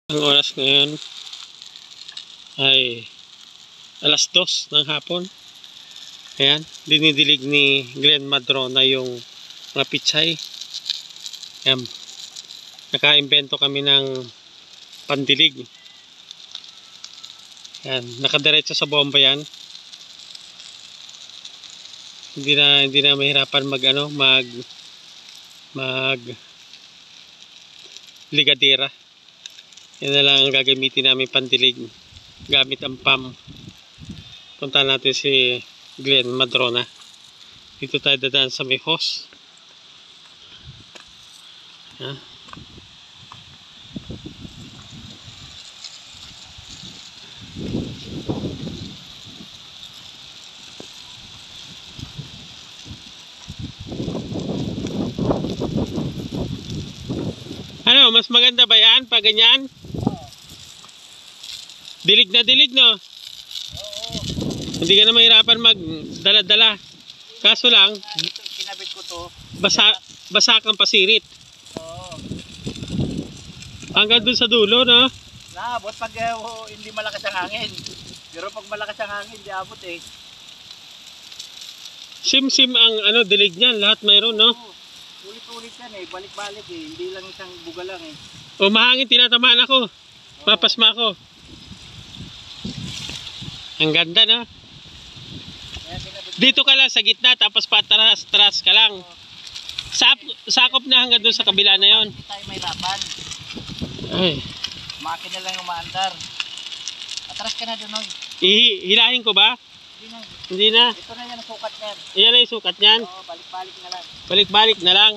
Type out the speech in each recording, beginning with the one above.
Ang oras ngayon ay alas 2 ng hapon. Ayan, dinidilig ni Glenn Madrona yung mga pichay. Ayan, naka-invento kami ng pandilig. Ayan, nakadiretso sa bomba yan. Hindi na mahirapan mag ligadera. Yan na lang ang gagamitin namin pandilig gamit ang PAM. Punta natin si Glenn Madrona. Dito tayo dadaan sa may hose. Ano, mas maganda ba yan pag ganyan? Dilig na dilig, no? Hindi ka na mahirapan magdala-dala. Kaso lang, kinabit ko to. basa kang pasirit. Oo. Hanggang dun sa dulo, no? Naabot pag hindi malakas ang hangin. Pero pag malakas ang hangin, di abot eh. Sim-sim ang dilig niyan. Lahat mayroon, no? Ulit-ulit yan eh. Balik-balik eh. Hindi lang isang buga lang eh. O mahangin, tinatamaan ako. Papasma ako. Ang ganda, no? Dito ka lang sa gitna, tapos patras-tras ka lang. Sakop na hanggang doon sa kabila na yon. Hindi tayo may laban. Ay. Makina lang yung maandar. Atras ka na doon, Noy. Hilahin ko ba? Hindi na. Ito na yan ang sukat niyan. Iyan na yung sukat niyan. Oo, balik-balik na lang. Balik-balik na lang.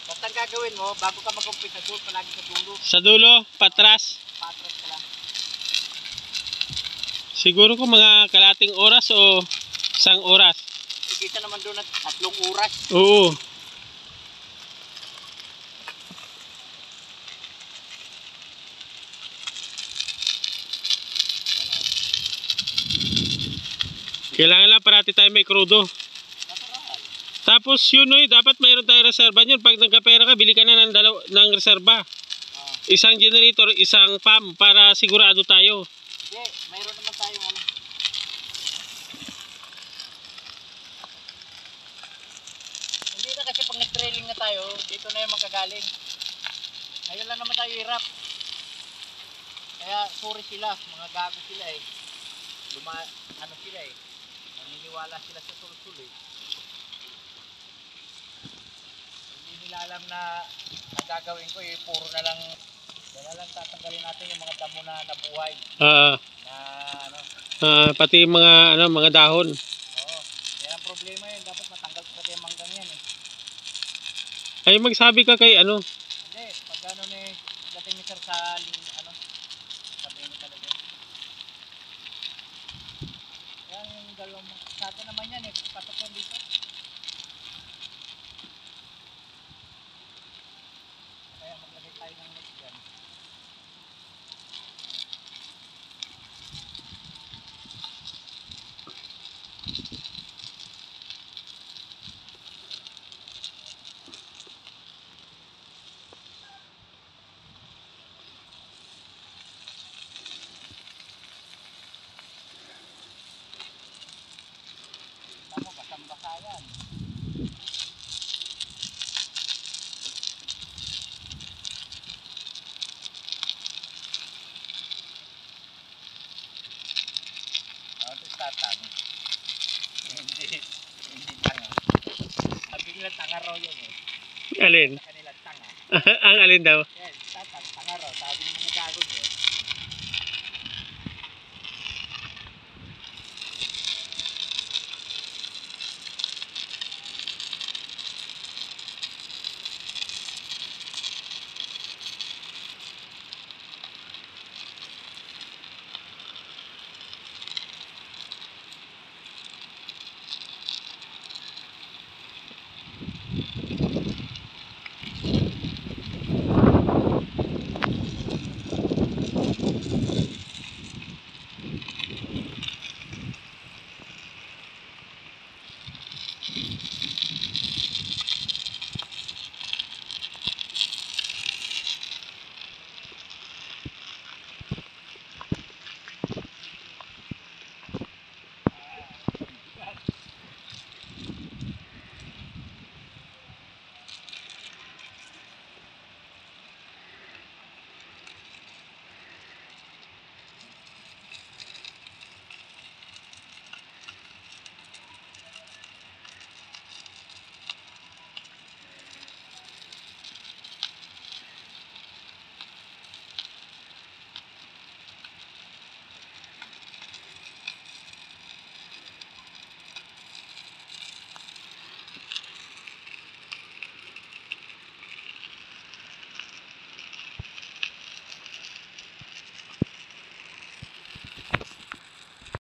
Basta ang gagawin mo, bago ka mag-umpisa doon, palagi sa dulo. Sa dulo, patras. Patras ka lang. Siguro ko mga kalating oras o isang oras. Ikita naman doon at 3 oras. Oo. Kailangan lang parati tayo may krudo. Tapos yun, dapat mayroon tayong reserva yun. Pag nagkapera ka, bili ka na ng reserva. Isang generator, isang PAM para sigurado tayo. Hindi, mayroon naman tayong ano. Hindi na kasi pag nag-trailing na tayo, dito na yung magkagaling. Ngayon lang naman tayo hirap. Kaya sorry sila, mga gago sila eh. Ano sila eh. Naniniwala sila sa sul-sul eh. Hindi nila alam na gagawin ko eh, puro na lang tatanggalin natin yung mga damo na nabuhay. Na ano. Pati yung mga dahon. Oo. Yan ang problema yun. Dapat matanggal ko pati yung manggang yan eh. Ay magsabi ka kay ano. Hindi. Pag ano eh, dating ni sir sa ano. Sabi niya talaga. Yan yung dalawang. Sa atin naman yan eh. Pasok yan dito. Kaya maglagay tayo ng next yan. Tama, basang-basa yan. Ito tatang. Hindi tanga. Sabi nila tanga raw yun eh. Alin? Sa kanila tanga. Ang alin daw? Yan, tatang, tanga raw. Sabi ng mga gago yun.